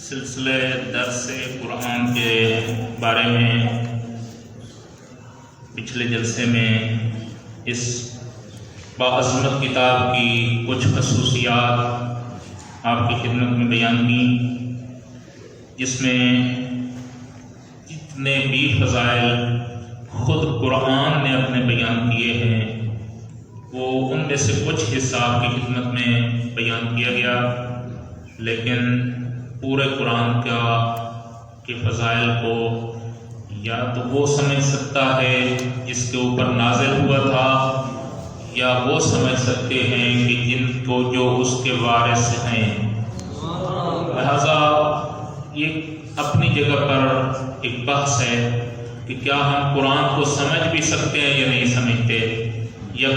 سلسلے درس قرآن کے بارے میں پچھلے جلسے میں اس باعظمت کتاب کی کچھ خصوصیات آپ کی خدمت میں بیان کی، جس میں جتنے بھی فضائل خود قرآن نے اپنے بیان کیے ہیں وہ ان میں سے کچھ حصہ آپ کی خدمت میں بیان کیا گیا، لیکن پورے قرآن کے فضائل کو یا تو وہ سمجھ سکتا ہے جس کے اوپر نازل ہوا تھا، یا وہ سمجھ سکتے ہیں کہ جن کو جو اس کے وارث ہیں۔ لہذا یہ اپنی جگہ پر ایک بحث ہے کہ کیا ہم قرآن کو سمجھ بھی سکتے ہیں یا نہیں سمجھتے، یا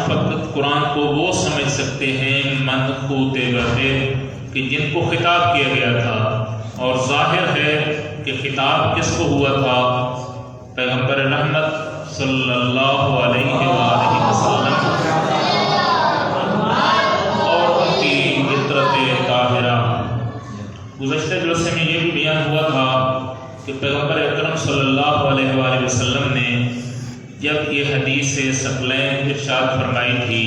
فقط قرآن کو وہ سمجھ سکتے ہیں منقوط باتیں کہ جن کو خطاب کیا گیا تھا، اور ظاہر ہے کہ خطاب کس کو ہوا تھا؟ پیغمبر رحمت صلی اللہ علیہ وآلہ وسلم اور ان کی فطرت طاہرہ۔ گزشتہ جلسے میں یہ بھی بیان ہوا تھا کہ پیغمبر اکرم صلی اللہ علیہ وآلہ وسلم نے جب یہ حدیث ثقلین ارشاد فرمائی تھی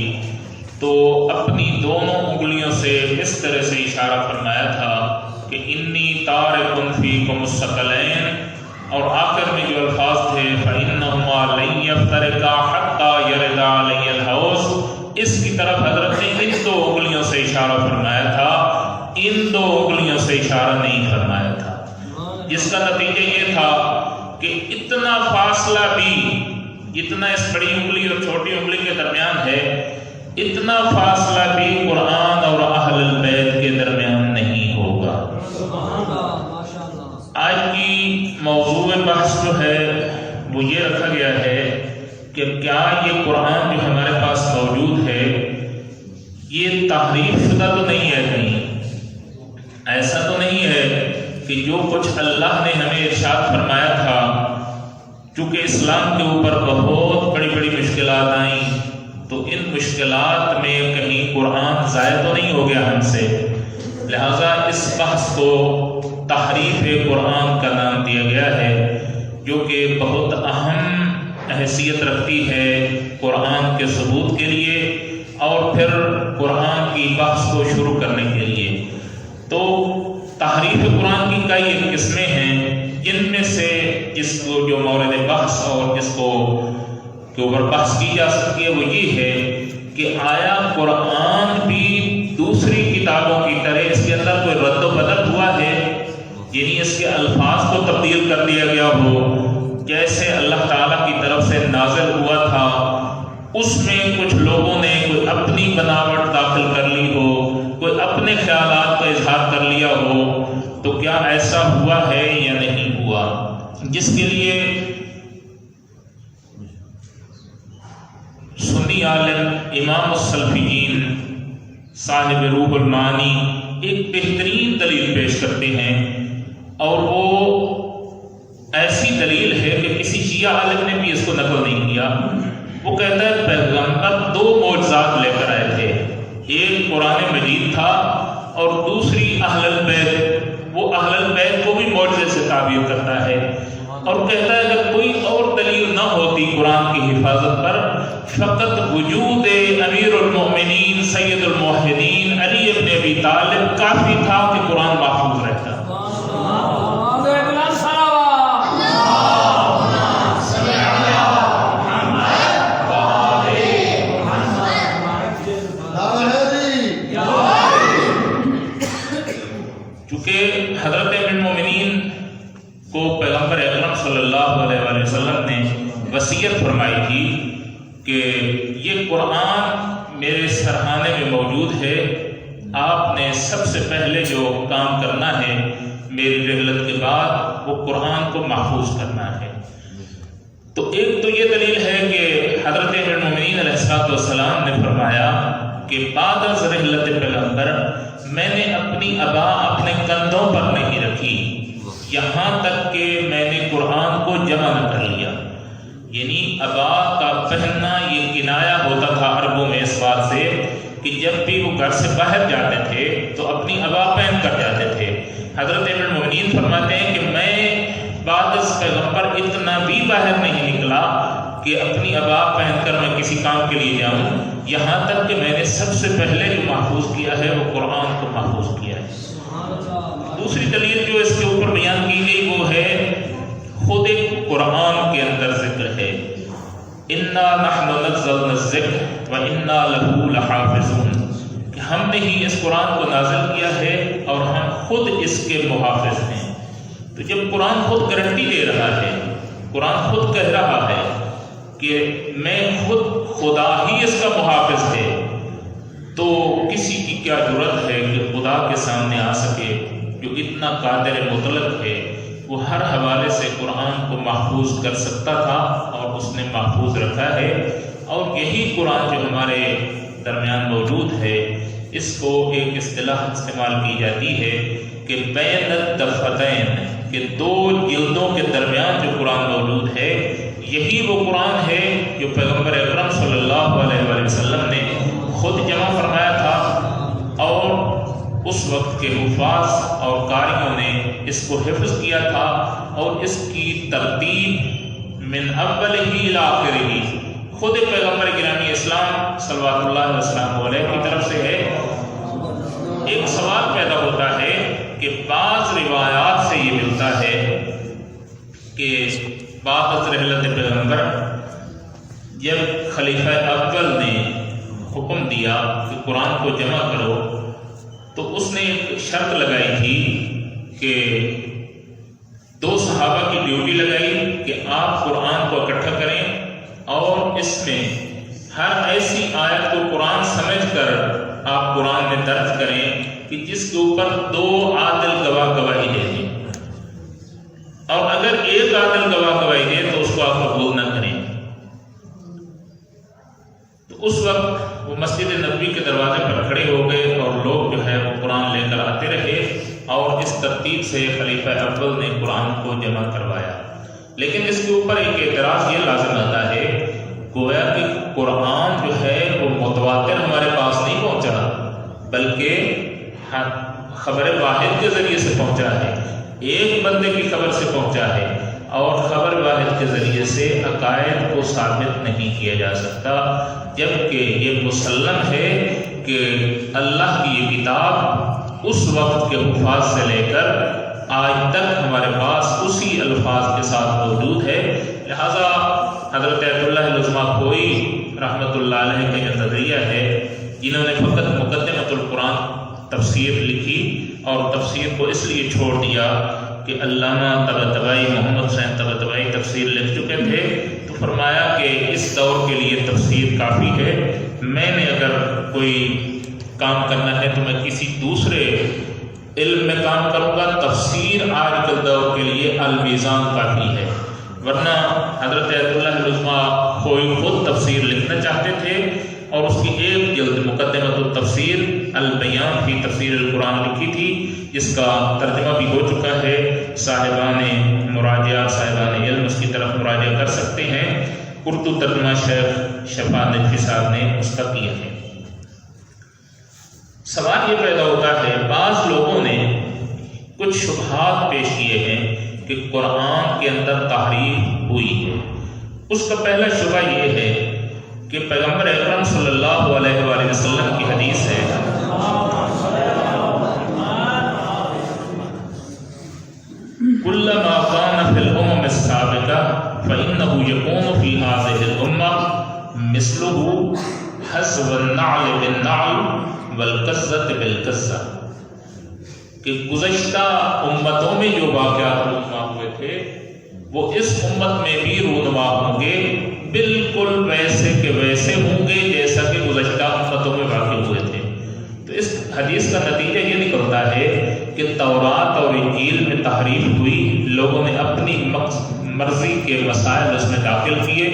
تو اپنی دونوں انگلیوں سے اس طرح سے اشارہ فرمایا تھا کہ انی تارک فیکم الثقلین، اور آخر میں جو الفاظ تھے فإنہما لن یفترقا حتی یرد علی الحوض، اس کی طرف حضرت نے ان دو انگلیوں سے اشارہ فرمایا تھا، ان دو انگلیوں سے اشارہ نہیں فرمایا تھا، جس کا نتیجہ یہ تھا کہ اتنا فاصلہ بھی جتنا اس بڑی انگلی اور چھوٹی انگلی کے درمیان ہے، اتنا فاصلہ بھی قرآن اور اہل البیت کے درمیان نہیں ہوگا۔ آج کی موضوع بحث جو ہے وہ یہ رکھا گیا ہے کہ کیا یہ قرآن جو ہمارے پاس موجود ہے یہ تحریف شدہ تو نہیں ہے، کہیں ایسا تو نہیں ہے کہ جو کچھ اللہ نے ہمیں ارشاد فرمایا تھا، چونکہ اسلام کے اوپر بہت بڑی بڑی مشکلات آئیں تو ان مشکلات میں کہیں قرآن ضائع تو نہیں ہو گیا ہم سے، لہذا اس بحث کو تحریف قرآن کا نام دیا گیا ہے، جو کہ بہت اہم حیثیت رکھتی ہے قرآن کے ثبوت کے لیے اور پھر قرآن کی بحث کو شروع کرنے کے لیے۔ تو تحریف قرآن کی کئی قسمیں ہیں، جن میں سے جس کو جو مورد بحث اور جس کو کے اوپر بحث کی جا سکتی ہے وہ یہ ہے کہ آیا قرآن بھی دوسری کتابوں کی طرح اس کے اندر کوئی رد و بدل ہوا ہے، یعنی اس کے الفاظ کو تبدیل کر دیا گیا ہو، جیسے اللہ تعالیٰ کی طرف سے نازل ہوا تھا اس میں کچھ لوگوں نے کوئی اپنی بناوٹ داخل کر لی ہو، کوئی اپنے خیالات کا اظہار کر لیا ہو، تو کیا ایسا ہوا ہے یا نہیں ہوا؟ جس کے لیے سنی عالم امام السلفیین صاحب روح المعانی ایک بہترین دلیل پیش کرتے ہیں، اور وہ ایسی دلیل ہے کہ کسی شیعہ عالم نے بھی اس کو نقل نہیں کیا۔ وہ کہتا ہے پیغمبر دو معجزات لے کر آئے تھے، ایک قرآن مجید تھا اور دوسری اہل البیت، وہ اہل البیت کو بھی معجزے سے تعبیر کرتا ہے، اور کہتا ہے کہ کوئی اور دلیل نہ ہوتی قرآن کی حفاظت پر، فقط وجود امیر المؤمنین سید الموحدین علی ابن ابی طالب کافی تھا کہ قرآن محفوظ رہتا۔ چونکہ حضرت امیر المؤمنین کو پیغمبر اکرم صلی اللہ علیہ وآلہ وسلم نے وصیت فرمائی تھی کہ یہ قرآن میرے سرحانے میں موجود ہے، آپ نے سب سے پہلے جو کام کرنا ہے میری رحلت کے بعد وہ قرآن کو محفوظ کرنا ہے۔ تو ایک تو یہ دلیل ہے کہ حضرت امیر المؤمنین علیہ السلام نے فرمایا کہ بعد از رحلت پیغمبر میں نے اپنی ابا اپنے کندھوں پر نہیں رکھی یہاں تک کہ میں نے قرآن کو جمع نہ کر لیا، یعنی ابا کا پہننا یہ کنایا ہوتا تھا عربوں میں اس بات سے کہ جب بھی وہ گھر سے باہر جاتے تھے تو اپنی ابا پہن کر جاتے تھے، حضرت ام المؤمنین فرماتے ہیں کہ میں بعد از پیغمبر اتنا بھی باہر نہیں نکلا کہ اپنی عبا پہن کر میں کسی کام کے لیے جاؤں، یہاں تک کہ میں نے سب سے پہلے جو محفوظ کیا ہے وہ قرآن کو محفوظ کیا ہے۔ دوسری دلیل جو اس کے اوپر بیان کی گئی وہ ہے خود قرآن کے اندر ذکر ہے، اِنَّا نَحْنُ نَزَّلْنَا الذِّكْرَ وَإِنَّا لَهُ لَحَافِظُونَ، کہ ہم نے ہی اس قرآن کو نازل کیا ہے اور ہم خود اس کے محافظ ہیں۔ تو جب قرآن خود گارنٹی دے رہا ہے، قرآن خود کہہ رہا ہے کہ میں خود خدا ہی اس کا محافظ ہے، تو کسی کی کیا جرأت ہے کہ خدا کے سامنے آ سکے جو اتنا قادر مطلق ہے، وہ ہر حوالے سے قرآن کو محفوظ کر سکتا تھا اور اس نے محفوظ رکھا ہے۔ اور یہی قرآن جو ہمارے درمیان موجود ہے، اس کو ایک اصطلاح استعمال کی جاتی ہے کہ بین الدفتین، کہ دو جلدوں کے درمیان جو قرآن موجود ہے، یہی وہ قرآن ہے جو پیغمبر اکرم صلی اللہ علیہ وآلہ وسلم نے خود جمع فرمایا تھا، اور اس وقت کے حفاظ اور قاریوں نے اس کو حفظ کیا تھا، اور اس کی ترتیب من اول ہی الی آخر ہی خود پیغمبر گرامی اسلام صلوات اللہ وسلم علیہ کی طرف سے ہے۔ ایک سوال پیدا ہوتا ہے کہ بعض روایات سے یہ ملتا ہے کہ بعد از رحلت پیغمبر جب خلیفہ اول نے حکم دیا کہ قرآن کو جمع کرو، تو اس نے ایک شرط لگائی تھی کہ دو صحابہ کی ڈیوٹی لگائی کہ آپ قرآن کو اکٹھا کریں اور اس میں ہر ایسی آیت کو قرآن سمجھ کر آپ قرآن میں درج کریں کہ جس کے اوپر دو عادل گواہ گواہی دے دیں، اور اگر ایک عادل گواہ گواہی دے تو اس کو آپ قبول نہ کریں۔ تو اس وقت وہ مسجد نبوی کے دروازے پر کھڑے ہو گئے اور لوگ جو ہے وہ قرآن لے کر آتے رہے، اور اس ترتیب سے خلیفہ اول نے قرآن کو جمع کروایا۔ لیکن اس کے اوپر ایک اعتراض یہ لازم آتا ہے، گویا کہ قرآن جو ہے وہ متواتر ہمارے پاس نہیں پہنچا، بلکہ خبر واحد کے ذریعے سے پہنچا ہے، ایک بندے کی خبر سے پہنچا ہے، اور خبر واحد کے ذریعے سے عقائد کو ثابت نہیں کیا جا سکتا، جبکہ یہ مسلم ہے کہ اللہ کی یہ کتاب اس وقت کے حفاظ سے لے کر آج تک ہمارے پاس اسی الفاظ کے ساتھ موجود ہے۔ لہذا حضرت آیت اللہ لزما کھوئی رحمۃ اللہ علیہ کا یہ نظریہ ہے، جنہوں نے فقط مقدمۃ القرآن تفسیر لکھی اور تفسیر کو اس لیے چھوڑ دیا کہ علامہ طباطبائی محمد حسین طباطبائی تفسیر لکھ چکے تھے، تو فرمایا کہ اس دور کے لیے تفسیر کافی ہے، میں نے اگر کوئی کام کرنا ہے تو میں کسی دوسرے علم میں کام کروں گا، تفسیر آج کے دور کے لیے المیزان کافی ہے۔ ورنہ حضرت آیت اللہ لزما کوئی خود تفسیر لکھنا چاہتے تھے، اور اس کی ایک جلد مقدمۃ التفسیر البیان فی تفسیر القرآن لکھی تھی، جس کا ترجمہ بھی ہو چکا ہے، صاحبان مراجعہ صاحبان علم اس کی طرف مراجعہ کر سکتے ہیں۔ اردو ترجمہ شیخ شفا نجفی صاحب نے اس کا کیا ہے۔ سوال یہ پیدا ہوتا ہے، بعض لوگوں نے کچھ شبہات پیش کیے ہیں کہ قرآن کے اندر تحریف ہوئی ہے۔ اس کا پہلا شبہ یہ ہے کہ پیغمبر اکرم صلی اللہ علیہ وآلہ وسلم کی حدیث ہے، كلما كان في الأمم السابقة فإنه يكون في هذه الأمة مثله حسب النعل بالنعل والقزة بالقزة، کہ گزشتہ امتوں میں جو واقعات رونما ہوئے تھے وہ اس امت میں بھی رونما ہوں گے، بالکل ویسے کے ویسے ہوں گے جیسا کہ گزشتہ امتوں میں واقع ہوئے تھے۔ تو اس حدیث کا نتیجہ یہ نکلتا ہے کہ تورات اور انجیل میں تحریف ہوئی، لوگوں نے اپنی مرضی کے مسائل اس میں داخل کیے،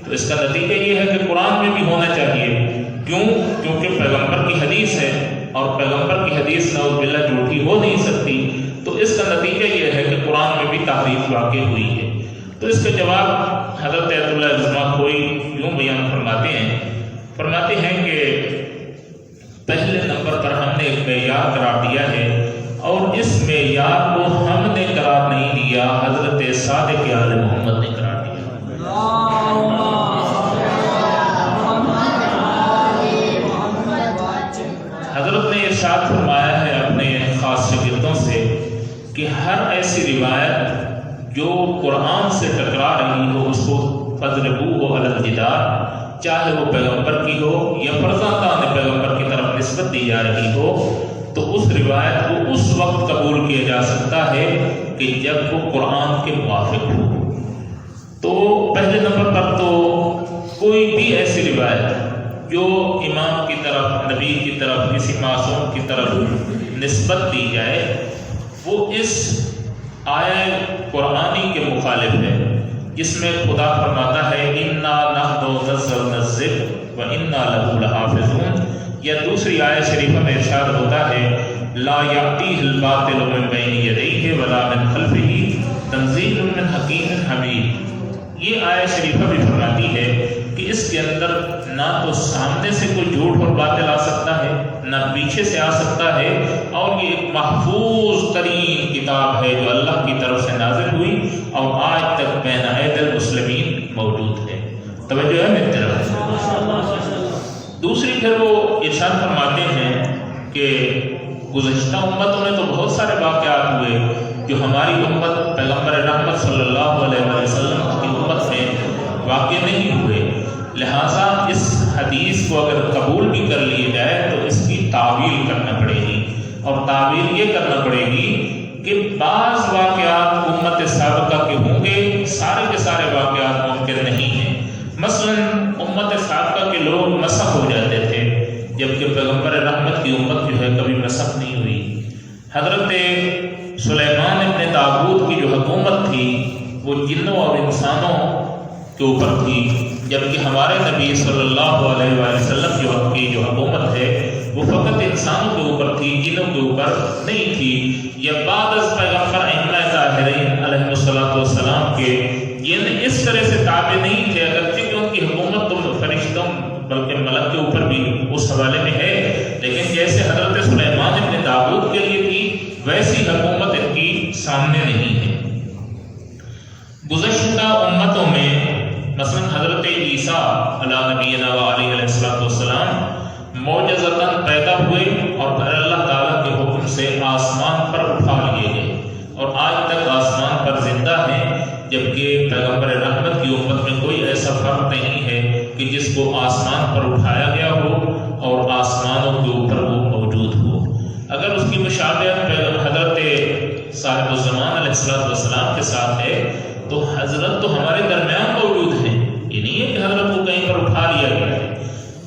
تو اس کا نتیجہ یہ ہے کہ قرآن میں بھی ہونا چاہیے۔ کیوں؟ کیونکہ پیغمبر کی حدیث ہے، اور پیغمبر کی حدیث نعوذ باللہ جھوٹی ہو نہیں سکتی، تو اس کا نتیجہ یہ ہے کہ قرآن میں بھی تحریف واقع ہوئی ہے۔ تو اس کا جواب حضرت آیت اللہ لزما کھوئی یوں بیان فرماتے ہیں کہ پہلے نمبر پر ہم نے ایک معیار قرار دیا ہے، اور اس میں یار کو ہم نے قرار نہیں دیا، حضرت صادق آل محمد نے قرار دیا۔ حضرت نے ارشاد فرمایا ہے اپنے خاص شاگردوں سے کہ ہر ایسی روایت جو قرآن سے ٹکرا رہی ہو اس کو فضربوہ علی الجدار، چاہے وہ پیغمبر کی ہو یا فرزندان پیغمبر کی طرف نسبت دی جا رہی ہو، تو اس روایت کو اس وقت قبول کیا جا سکتا ہے کہ جب وہ قرآن کے موافق ہو۔ تو پہلے نمبر پر تو کوئی بھی ایسی روایت جو امام کی طرف، نبی کی طرف، کسی معصوم کی طرف نسبت دی جائے وہ اس آیہ قرآنی کے مخالف ہے، جس میں خدا فرماتا ہے اِنَّا نَحْنُ نَزَّلْنَا الذِّکْرَ وَإِنَّا لَهُ لَحَافِظُونَ، یا دوسری آیہ شریفہ میں ارشاد ہوتا ہے لا یأتیہ الباطل من بین یدیہ ولا من خلفہ تنزیل من حکیم حمید۔ یہ آیہ شریفہ بھی فرماتی ہے کہ اس کے اندر نہ تو سامنے سے کوئی جھوٹ اور باطل آ سکتا ہے، نہ پیچھے سے آ سکتا ہے، اور یہ ایک محفوظ ترین کتاب ہے جو اللہ کی طرف سے نازل ہوئی اور آج تک بین ایدی المسلمین موجود ہے۔ توجہ ہے میری طرف؟ دوسری پھر وہ ارشاد فرماتے ہیں کہ گزشتہ امتوں میں تو بہت سارے واقعات ہوئے جو ہماری امت پیغمبر رحمت صلی اللہ علیہ وسلم کی امت میں واقع نہیں ہوئے، لہٰذا اس حدیث کو اگر قبول بھی کر لی جائے تو اس کی تعویل کرنا پڑے گی، اور تعویل یہ کرنا پڑے گی کہ بعض واقعات امت سابقہ کے ہوں گے، سارے کے سارے واقعات ممکن نہیں ہیں۔ مثلا امت سابقہ کے لوگ مسخ ہو جاتے تھے، جبکہ پیغمبر رحمت کی امت جو ہے کبھی مسخ نہیں ہوئی۔ حضرت سلیمان ابن داؤد کی جو حکومت تھی وہ جنوں اور انسانوں کے اوپر تھی، جبکہ ہمارے نبی صلی اللہ علیہ وسلم کی جو حکومت ہے وہ فقط انسانوں کے اوپر تھی، جنوں کے اوپر نہیں تھی۔ یا بعد از پیغمبر ائمہ طاہرین علیہ السلام کے یہ اس طرح سے تابع نہیں تھے، اگرچہ کہ ان کی حکومت تو فرشتوں بلکہ ملک کے اوپر بھی اس حوالے میں ہے، لیکن جیسے حضرت سلیمان ابن داؤد کے لیے تھی ویسی حکومت ان کی سامنے نہیں ہے۔ گزشتہ امتوں میں مثلا حضرت عیسیٰ علیہ نبینا علیہ السلام معجزتاً پیدا ہوئے اور پھر اللہ تعالیٰ کے حکم سے آسمان پر اٹھا لیے گئے اور آج تک آسمان پر زندہ ہیں، جبکہ پیغمبر رحمت کی امت میں کوئی ایسا فرق نہیں ہے کہ جس کو آسمان پر اٹھایا گیا ہو اور آسمانوں کے اوپر وہ موجود ہو۔ اگر اس کی مشابہت حضرت صاحب الزمان علیہ السلام کے ساتھ ہے تو حضرت تو ہمارے درمیان موجود ہیں، یہ نہیں ہے کہ حضرت کو کہیں پر اٹھا لیا گیا ہے،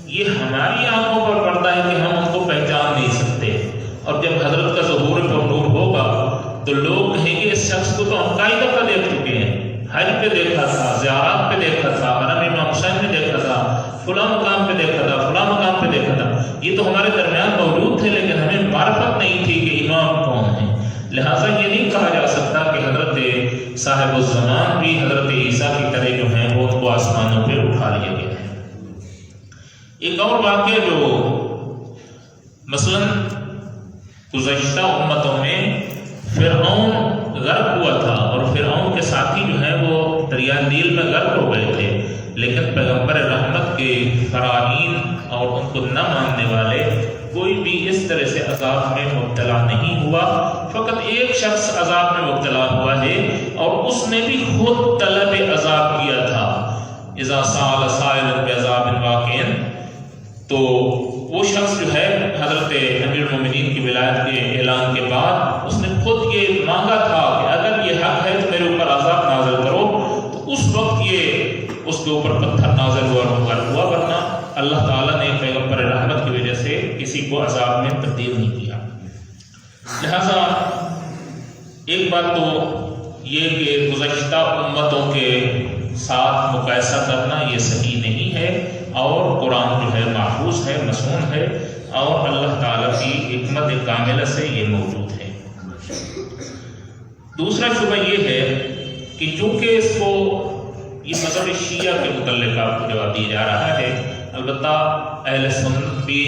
یہ ہماری آنکھوں پر پڑتا ہے کہ ہم ان کو پہچان نہیں سکتے، اور جب حضرت کا ظہور پر نور ہوگا تو لوگ کہیں گے اس شخص کو تو ہم کئی دفعہ دیکھ چکے ہیں، حج پہ دیکھا تھا، زیارات پہ دیکھا تھا، حرم امام حسین میں دیکھا تھا، فلاں مقام پہ دیکھا تھا، فلاں مقام پہ دیکھا تھا، یہ تو ہمارے درمیان موجود تھے لیکن ہمیں معرفت نہیں تھی کہ امام کون ہے۔ لہٰذا یہ نہیں کہا جا سکتا کہ حضرت صاحب الزمان بھی حضرت عیسیٰ کی طرح جو ہیں وہ ان کو آسمانوں پہ اٹھا لیا گیا ہے۔ ایک اور واقعہ جو مثلا گزشتہ امتوں میں فرعون غرق ہوا تھا اور فرعون کے ساتھی جو ہیں وہ دریا نیل میں غرق ہو گئے تھے، لیکن پیغمبر رحمت کے فرعین اور ان کو نہ ماننے والے کوئی بھی اس طرح سے عذاب میں مبتلا نہیں ہوا، فقط ایک شخص عذاب میں مبتلا ہوا ہے اور اس نے بھی خود طلب عذاب کیا تھا۔ اذا سأل سائل بعذاب واقع، تو وہ شخص جو ہے حضرت امیر المومنین کی ولایت کے اعلان کے بعد اس نے خود یہ مانگا تھا کہ اگر یہ حق ہے تو میرے اوپر عذاب نازل کرو، تو اس وقت یہ اس کے اوپر پتھر نازل ہوا اور غرق ہوا، ورنہ اللہ تعالیٰ نے پیغمبر رحمت کی وجہ سے کسی کو عذاب میں تبدیل نہیں کیا۔ لہذا ایک بات تو یہ کہ گزشتہ امتوں کے ساتھ مقایسہ کرنا یہ صحیح نہیں ہے، اور قرآن جو ہے محفوظ ہے، مسنون ہے، اور اللہ تعالیٰ کی حکمت کاملہ سے یہ موجود ہے۔ دوسرا شبہ یہ ہے کہ چونکہ اس کو یہ مذہب شیعہ کے متعلق آپ کو جواب دیا جا رہا ہے، البتہ اہل سنت بھی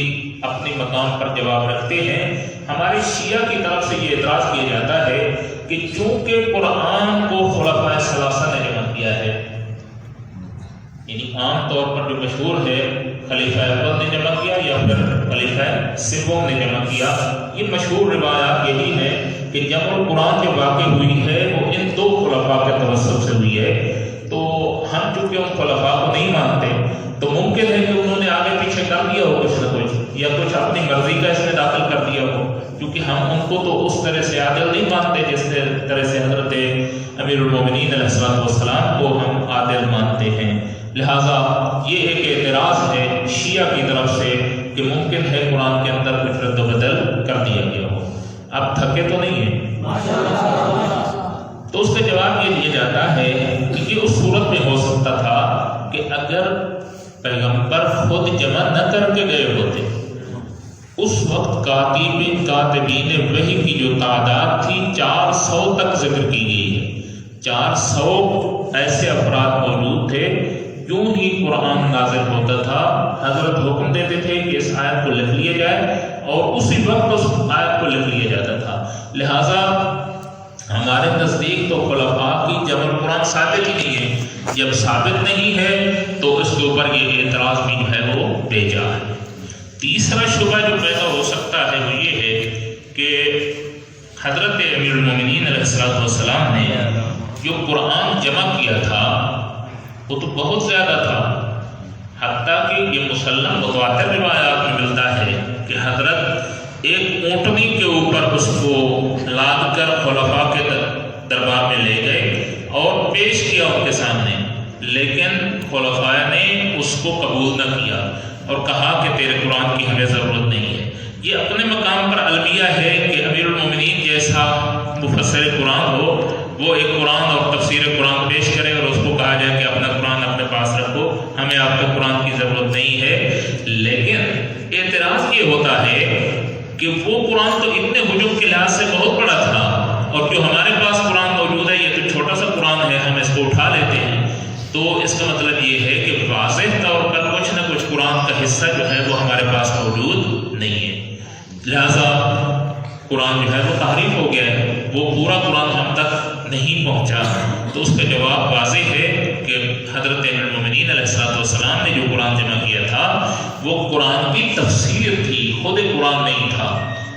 اپنے مقام پر جواب رکھتے ہیں۔ ہمارے شیعہ کی طرف سے یہ اعتراض کیا جاتا کہ چونکہ قرآن کو خلفائے ثلاثہ نے جمع کیا ہے، یعنی عام طور پر جو مشہور ہے خلیفہ اول نے جمع کیا یا پھر خلیفہ سوم نے جمع کیا، یہ مشہور روایات یہی ہے کہ جمع القرآن جو واقع ہوئی ہے وہ ان دو خلفاء کے توسط سے ہوئی ہے۔ تو ہم چونکہ ان خلفاء کو نہیں مانتے تو ممکن ہے کہ انہوں نے آگے پیچھے کر دیا ہو کچھ نہ کچھ، یا کچھ اپنی مرضی کا اس میں داخل کر دیا ہو، کیونکہ ہم ان کو تو اس طرح سے عادل نہیں مانتے جس طرح سے حضرت امیر المومنین علیہ السلام کو ہم عادل مانتے ہیں۔ لہٰذا یہ ایک اعتراض ہے شیعہ کی طرف سے کہ ممکن ہے قرآن کے اندر کچھ رد و بدل کر دیا گیا ہو۔ اب تھکے تو نہیں ہیں؟ تو اس کا جواب یہ دیا جاتا ہے کہ یہ اس صورت میں ہو سکتا تھا کہ اگر پیغمبر خود جمع نہ کر کے گئے ہوتے، اس وقت کاتبین وحی کی جو تعداد تھی 400 تک ذکر کی گئی ہے، 400 ایسے افراد موجود تھے۔ یوں ہی قرآن نازل ہوتا تھا، حضرت حکم دیتے تھے کہ اس آیت کو لکھ لیا جائے اور اسی وقت اس آیت کو لکھ لیا جاتا تھا۔ لہٰذا ہمارے نزدیک تو خلفاء کی جمع القرآن ثابت ہی نہیں ہے۔ جب ثابت نہیں ہے تو اس کے اوپر یہ اعتراض بھی جو ہے وہ بے جا ہے۔ تیسرا شبہ جو پیدا ہو سکتا ہے وہ یہ ہے کہ حضرت امیر المومنین علیہ السلام نے جو قرآن جمع کیا تھا وہ تو بہت زیادہ تھا، حتیٰ کہ یہ مسلم متواتر روایات میں ملتا ہے کہ حضرت ایک اونٹنی کے اوپر اس کو لاد کر خلفاء کے دربار میں لے گئے اور پیش کیا ان کے سامنے، لیکن خلفاء نے اس کو قبول نہ کیا اور کہا کہ تیرے قرآن کی ہمیں ضرورت نہیں ہے۔ یہ اپنے مقام پر المیہ ہے کہ امیر المومنین جیسا مفسر قرآن ہو وہ ایک قرآن اور تفسیر قرآن پیش کرے اور اس کو کہا جائے کہ اپنا قرآن اپنے پاس رکھو، ہمیں آپ کے قرآن کی ضرورت نہیں ہے۔ لیکن اعتراض یہ ہوتا ہے کہ وہ قرآن تو اتنے ہجوم کے لحاظ سے بہت بڑا تھا اور جو ہمارے پاس قرآن موجود ہے یہ تو چھوٹا سا قرآن ہے، ہم اس کو اٹھا لیتے ہیں۔ تو اس کا مطلب یہ ہے کہ واضح طور پر کچھ نہ کچھ قرآن کا حصہ جو ہے وہ ہمارے پاس موجود نہیں ہے، لہذا قرآن جو ہے وہ تحریف ہو گیا ہے، وہ پورا قرآن ہم تک نہیں پہنچا۔ تو اس کا جواب واضح ہے کہ حضرت امیر المومنین علیہ السلام نے جو قرآن جمع کیا تھا وہ قرآن کی تفسیر تھی، خود قرآن نہیں تھا،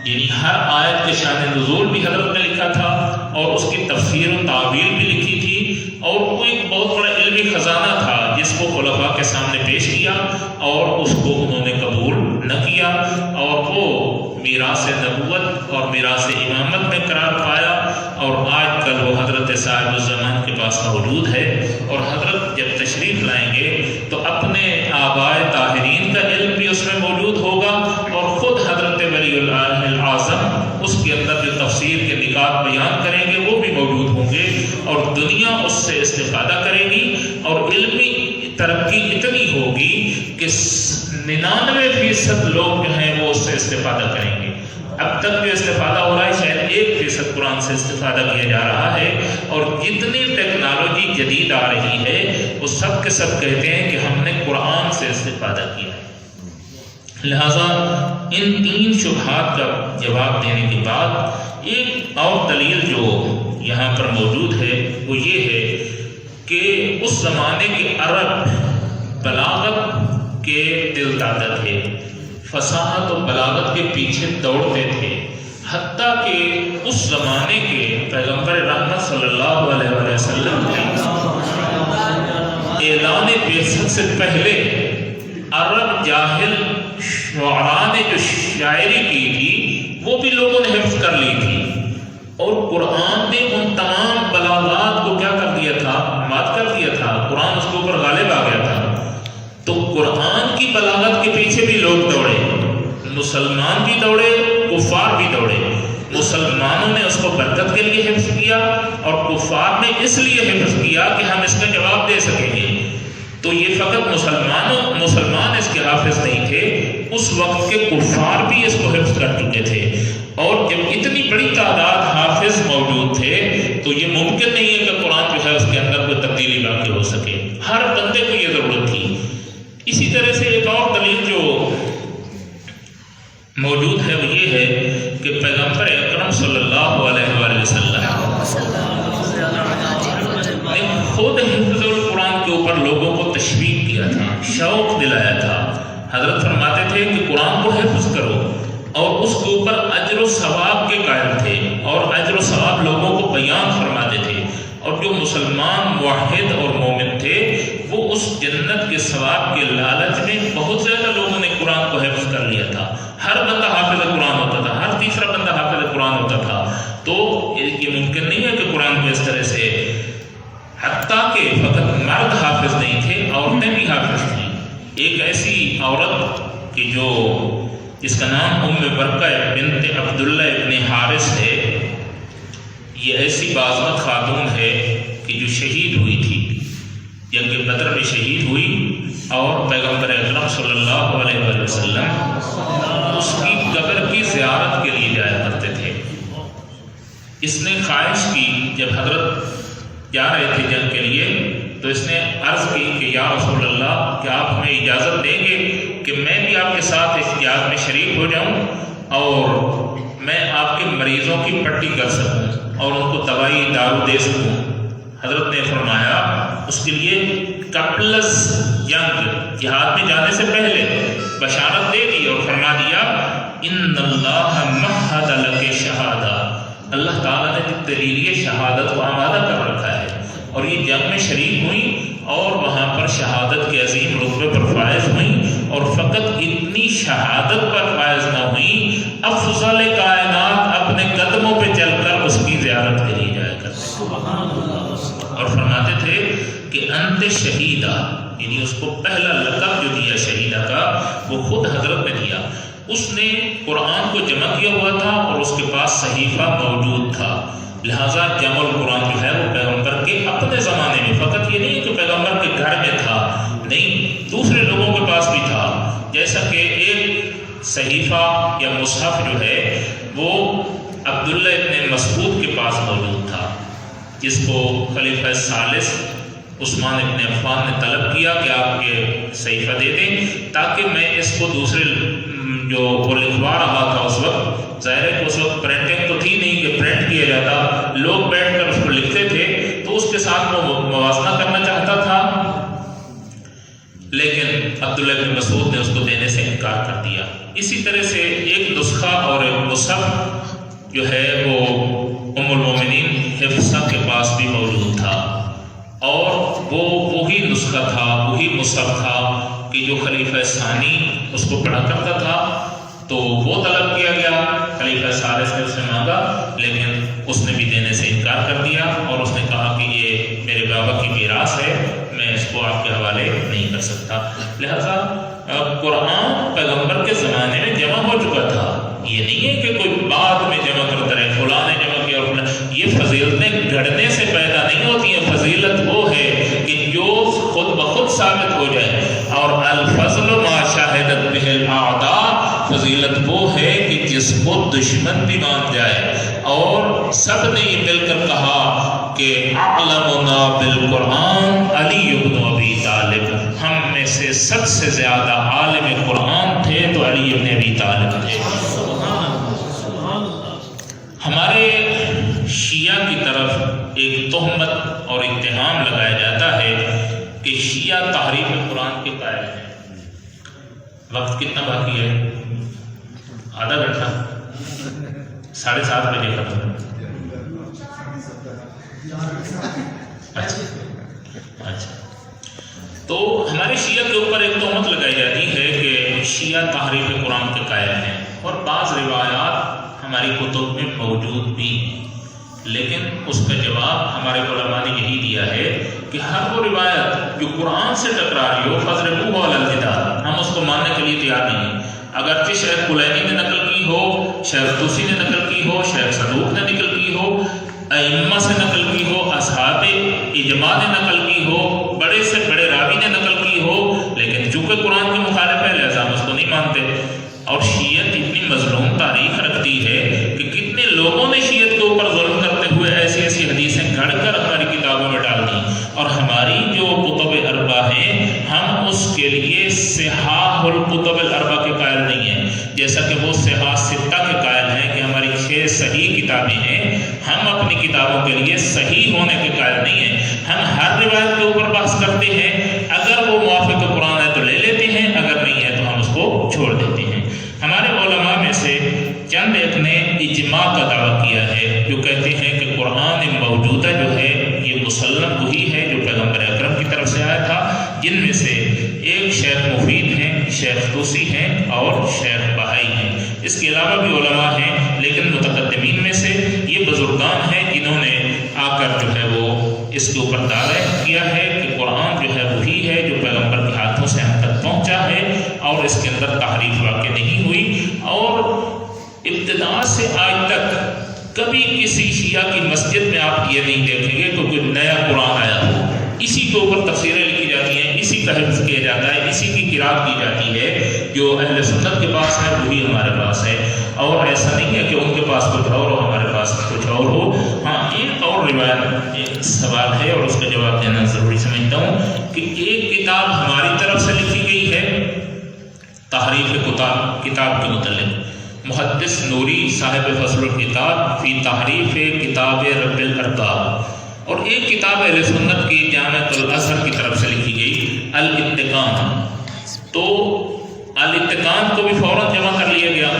یعنی ہر آیت کے شان نزول بھی حضرت نے لکھا تھا اور اس کی تفسیر و تعویل بھی لکھی تھی، اور وہ ایک بہت بڑا علمی خزانہ تھا جس کو خلفاء کے سامنے پیش کیا اور اس کو انہوں نے قبول نہ کیا، اور وہ میراث نبوت اور میراث امامت میں قرار پایا، اور آج کل وہ حضرت صاحب الزمان کے پاس موجود ہے۔ اور حضرت جب تشریف لائیں گے تو اپنے آبائے طاہرین کا علم بھی اس میں موجود ہوگا، اور خود حضرت ولی اللہ اعظم اس کے اندر جو تفسیر کے نکات بیان کریں گے وہ بھی موجود ہوں گے، اور دنیا اس سے استفادہ کرے گی، اور علمی ترقی اتنی ہوگی کہ 99% لوگ جو ہیں وہ اس سے استفادہ کریں گے۔ اب تک جو استفادہ ہو رہا ہے شاید 1% قرآن سے استفادہ کیا جا رہا ہے، اور جتنی ٹیکنالوجی جدید آ رہی ہے وہ سب کے سب کہتے ہیں کہ ہم نے قرآن سے استفادہ کیا ہے۔ لہٰذا ان 3 شبہات کا جواب دینے کے بعد ایک اور دلیل جو یہاں پر موجود ہے وہ یہ ہے کہ اس زمانے کے عرب بلاغت کے دل دادا تھے، فصاحت و بلاغت کے پیچھے دوڑتے تھے، حتیٰ کہ اس زمانے کے پیغمبر رحمت صلی اللہ علیہ وسلم نے اعلان بعثت سے پہلے عرب جاہل شعراء نے جو شاعری کی تھی وہ بھی لوگوں نے حفظ کر لی تھی، اور قرآن نے ان تمام بلاغات کو کیا کر دیا تھا؟ مات کر دیا تھا، قرآن اس کے اوپر غالب آ گیا تھا۔ تو قرآن کی بلاغت کے پیچھے بھی لوگ دوڑے، مسلمان بھی دوڑے، کفار بھی دوڑے۔ مسلمانوں نے اس کو برکت کے لیے حفظ کیا، اور کفار نے اس لیے حفظ کیا کہ ہم اس کا جواب دے سکیں گے۔ تو یہ فقط مسلمان اس کے حافظ نہیں تھے، اس وقت کے کفار بھی اس کو حفظ کر چکے تھے، اور جب اتنی بڑی تعداد حافظ موجود تھے تو یہ ممکن نہیں ہے کہ قرآن جو ہے اس کے اندر کوئی تبدیلی واقع ہو سکے، ہر بندے کو یہ ضرورت تھی۔ اسی طرح سے ایک اور دلیل جو موجود ہے وہ یہ ہے کہ پیغمبر اکرم صلی اللہ علیہ وآلہ وسلم شوق دلایا تھا. حضرت فرماتے تھے کہ قرآن کو حفظ کرو، اور اس کے اوپر اجر و ثواب کے قائل تھے، اور اجر و ثواب لوگوں کو بیان فرماتے تھے. اور جو مسلمان موحد اور مومن تھے وہ اس جنت کے ثواب کے لالچ میں بہت زیادہ لوگوں نے قرآن کو حفظ کر لیا تھا. ہر بندہ حافظ قرآن ہوتا تھا، ہر تیسرا بندہ حافظ قرآن ہوتا تھا. تو یہ ممکن نہیں ہے کہ قرآن کو اس طرح سے، حتیٰ کہ فقط مرد حافظ نہیں تھے، عورتیں بھی حافظ تھیں. ایک ایسی عورت کہ جس کا نام ام برقہ بنت عبداللہ ابن حارث ہے، یہ ایسی باعظمت خاتون ہے کہ جو شہید ہوئی تھی، جنگ بدر میں شہید ہوئی، اور پیغمبر اکرم صلی اللہ علیہ وسلم اس کی قبر کی زیارت کے لیے جایا کرتے تھے. اس نے خواہش کی، جب حضرت جا رہے تھے جنگ کے لیے تو اس نے عرض کی کہ یا رسول اللہ، کیا آپ ہمیں اجازت دیں گے کہ میں بھی آپ کے ساتھ اس جہاد میں شریک ہو جاؤں اور میں آپ کے مریضوں کی پٹی کر سکوں اور ان کو دوائی دارو دے سکوں؟ حضرت نے فرمایا اس کے لیے قبل جنگ، جہاد میں جانے سے پہلے بشارت دے دی اور فرما دیا ان اللہ مہد لک شہادہ، اللہ تعالیٰ نے تیرے لیے شہادت کو آمادہ کر رکھا ہے. اور یہ جنگ میں شریک ہوئیں اور وہاں پر شہادت کے عظیم رتبے پر فائز ہوئیں، اور فقط اتنی شہادت پر فائز نہ ہوئیں، افضل کائنات اپنے قدموں پہ چل کر اس کی زیارت کے لیے جایا کرتے اور فرماتے تھے کہ انت شہیدہ، یعنی اس کو پہلا لقب جو دیا شہیدہ کا وہ خود حضرت نے دیا. اس نے قرآن کو جمع کیا ہوا تھا اور اس کے پاس صحیفہ موجود تھا، لہٰذا جمع القرآن جو ہے وہ پیغمبر کے اپنے زمانے میں، فقط یہ نہیں کہ پیغمبر کے گھر میں تھا، نہیں، دوسرے لوگوں کے پاس بھی تھا. جیسا کہ ایک صحیفہ یا مصحف جو ہے وہ عبداللہ ابن مسعود کے پاس موجود تھا، جس کو خلیفہ ثالث عثمان ابن عفان نے طلب کیا کہ آپ یہ صحیفہ دے دیں تاکہ میں اس کو دوسرے جو وہ لکھوا رہا تھا اس وقت، ظاہر ہے کہ اس وقت پرنٹنگ تو تھی نہیں کہ پرنٹ کیا جاتا، لوگ بیٹھ کر اس کو لکھتے تھے، تو اس کے ساتھ وہ موازنہ کرنا چاہتا تھا، لیکن عبداللہ بن مسعود نے اس کو دینے سے انکار کر دیا. اسی طرح سے ایک نسخہ اور ایک مصحف جو ہے وہ ام المومنین حفصہ کے پاس بھی موجود تھا، اور وہ وہی نسخہ تھا، وہی مصحف تھا کہ جو خلیفہ ثانی اس کو پڑھا کرتا تھا. تو وہ طلب کیا گیا، خلیفہ ثالث نے اس سے مانگا، لیکن اس نے بھی دینے سے انکار کر دیا، اور اس نے کہا کہ یہ میرے بابا کی میراث ہے، میں اس کو آپ کے حوالے نہیں کر سکتا. لہذا قرآن پیغمبر کے زمانے میں جمع ہو چکا تھا، یہ نہیں ہے کہ کوئی بعد میں جمع کرتا رہے، فلاں نے جمع کیا اور فلاں. یہ فضیلتیں گھڑنے سے پیدا نہیں ہوتی ہیں، فضیلت وہ ہے کہ جو خود بخود ثابت ہو جائے. اور الفضل ما شاہدت بہ الاعداء، فضیلت وہ ہے کہ جس کو دشمن بھی مان جائے. اور سب نے یہ مل کر کہا کہ اعلمنا بالقرآن علی بن ابی طالب، ہم میں سے سب سے زیادہ عالم قرآن تھے تو علی بن ابی طالب تھے. ہمارے شیعہ کی طرف ایک تہمت اور اتہام لگایا جاتا ہے کہ شیعہ تحریف قرآن کے قائل ہیں. وقت کتنا باقی ہے؟ آدھا گھنٹہ، 7:30 بجے ختم. اچھا، تو ہمارے شیعہ کے اوپر ایک تہمت لگائی جاتی ہے کہ شیعہ تحریف قرآن کے قائل ہیں، اور بعض روایات ہماری کتب میں موجود بھی، لیکن اس کا جواب ہمارے علماء نے یہی دیا ہے کہ ہر وہ روایت جو قرآن سے ٹکرا رہی ہو فضربوہ علی الجدار، ہم اس کو ماننے کے لیے تیار نہیں ہیں. اگرچہ شیخ کلینی نے نقل کی ہو، شیخ توسی نے نقل کی ہو، شیخ صدوق نے نقل کی ہو، ائمہ سے نقل کی ہو، اصحاب اجماع نے نقل کی ہو، بڑے سے بڑے راوی نے نقل کی ہو، لیکن چونکہ قرآن کے مخالف ہے لہذا ہم اس کو نہیں مانتے. اور شیعت اتنی مظلوم تاریخ رکھتی ہے کہ کتنے لوگوں نے شیعت کے اوپر ظلم کرتے ہوئے ایسی ایسی حدیثیں گھڑ کر ہماری کتابوں میں ڈال دی. اور ہماری جو کتب اربع ہیں ہم اس کے لیے صحاح الکتب الاربع کے قائل نہیں ہیں، جیسا کہ وہ صحاح ستہ کے قائل ہیں کہ ہماری 6 صحیح کتابیں ہیں. ہم اپنی کتابوں کے لیے صحیح ہونے کے قائل نہیں ہیں. ہم ہر روایت کے اوپر بحث کرتے ہیں، اگر وہ موافق قرآن ہے تو لے چھوڑ دیتے ہیں۔ ہمارے علماء میں سے چند ایک نے اجماع کا دعویٰ کیا ہے، جو کہتے ہیں کہ قرآن موجودہ جو ہے یہ مسلم وہی ہے جو پیغمبر اکرم کی طرف سے آیا تھا، جن میں سے ایک شیخ مفید ہیں، شیخ توسی ہیں اور شیخ بہائی ہیں۔ اس کے علاوہ بھی علماء ہیں، لیکن متقدمین میں سے یہ بزرگان ہیں جنہوں نے آ کر جو ہے وہ اس کے اوپر دعویٰ کیا ہے کہ قرآن جو ہے وہی ہے جو پیغمبر کے ہاتھوں سے ہم تک پہنچا ہے اور اس کے اندر تحریف واقع نہیں ہوئی، اور ابتدا سے آج تک کبھی کسی شیعہ کی مسجد میں آپ یہ نہیں دیکھیں گے کہ کوئی نیا قرآن آیا ہو۔ اسی کے اوپر تفسیریں لکھی جاتی ہیں، اسی کا حفظ کیا جاتا ہے، اسی کی قرأت کی جاتی ہے۔ جو اہل سنت کے پاس ہے وہی ہمارے پاس ہے، اور ایسا نہیں ہے کہ ان کے پاس کچھ اور ہو ہمارے پاس کچھ اور ہو۔ ہاں، ایک اور روایت ایک سوال ہے اور اس کا جواب دینا ضروری سمجھتا ہوں کہ ایک کتاب ہماری طرف سے لکھی گئی ہے تحریف کتاب کے متعلق، محدث نوری صاحب فصل الکتاب فی تحریف کتاب رب الارباب، اور ایک کتاب اہل سنت کی جامعۃ الازہر کی طرف سے لکھی گئی الاتقان۔ تو الاتقان کو بھی فوراً جمع کر لیا گیا،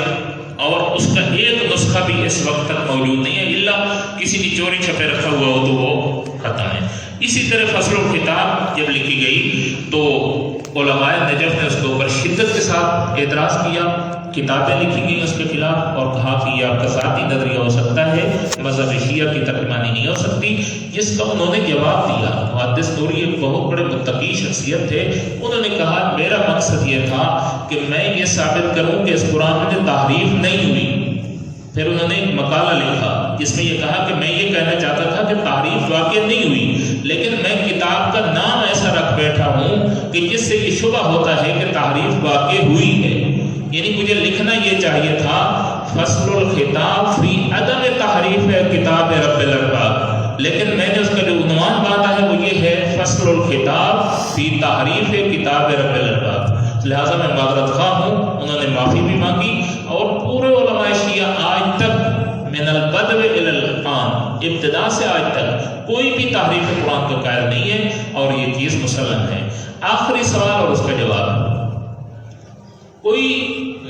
اور اس کا ایک نسخہ بھی اس وقت تک موجود نہیں ہے، الا کسی نے چوری چھپے رکھا ہوا ہو تو وہ ختم ہے۔ اسی طرح فصل الکتاب جب لکھی گئی تو علماء نجف نے اس کے اوپر شدت کے ساتھ اعتراض کیا، کتابیں لکھی گئی اس کے خلاف، اور کہا کہ یہ آپ کا ذاتی نظریہ ہو سکتا ہے، مذہب شیعہ کی ترجمانی نہیں ہو سکتی، جس کا انہوں نے جواب دیا۔ محدث نوری ایک بہت بڑے متقی شخصیت تھے، انہوں نے کہا میرا مقصد یہ تھا کہ میں یہ ثابت کروں کہ اس قرآن میں تحریف نہیں ہوئی۔ پھر انہوں نے ایک مقالہ لکھا جس میں یہ کہا کہ میں یہ کہنا چاہتا تھا کہ تحریف واقع نہیں ہوئی، لیکن میں کتاب کا نام ایسا رکھ بیٹھا ہوں کہ جس سے یہ شبہ ہوتا ہے کہ تحریف واقع ہوئی ہے۔ یعنی مجھے لکھنا یہ چاہیے تھا فصل الخطاب فی عدم تحریف کتاب رب الارباب، لیکن میں نے اس کا جو عنوان باندھا ہے وہ یہ ہے فصل الخطاب فی تحریف کتاب رب الارباب۔ لہٰذا میں معذرت خواہ ہوں، انہوں نے معافی بھی مانگی، اور پورے علماء شیعہ آج تک من البدو الی الآن، ابتدا سے آج تک کوئی بھی تحریف قرآن کا قائل نہیں ہے، اور یہ چیز مسلم ہے۔ آخری سوال اور اس کا جواب، کوئی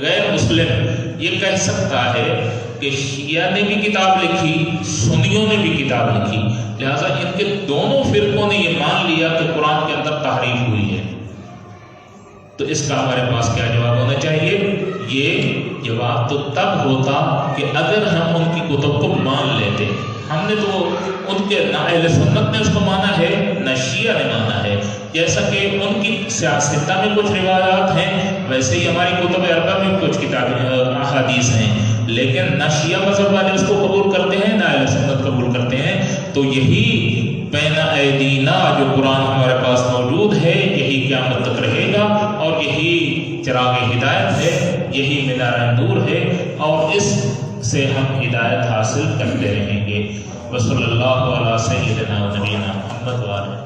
غیر مسلم یہ کہہ سکتا ہے کہ شیعہ نے بھی کتاب لکھی، سنیوں نے بھی کتاب لکھی، لہٰذا ان کے دونوں فرقوں نے یہ مان لیا کہ قرآن کے اندر تحریف ہوئی ہے، تو اس کا ہمارے پاس کیا جواب ہونا چاہیے؟ یہ جواب تو تب ہوتا کہ اگر ہم ان کی کتب کو مان لیتے۔ ہم نے تو ان کے نہ اہل سنت نے اس کو مانا ہے نہ شیعہ نے مانا ہے، جیسا کہ ان کی سیاستہ میں کچھ روایات ہیں ویسے ہی ہماری کتب اربع میں کچھ کتابیں احادیث ہیں، لیکن نہ شیعہ مذہب والے اس کو قبول کرتے ہیں نہ اہل سنت قبول کرتے ہیں۔ تو یہی بین ایدینا جو قرآن ہمارے پاس موجود ہے یہی قیامت تک رہے گا، اور یہی چراغ ہدایت ہے، یہی مینار نور ہے، اور اس سے ہم ہدایت حاصل کرتے رہیں گے۔ وصلی اللہ علی سیدنا و نبینا محمد و آلہ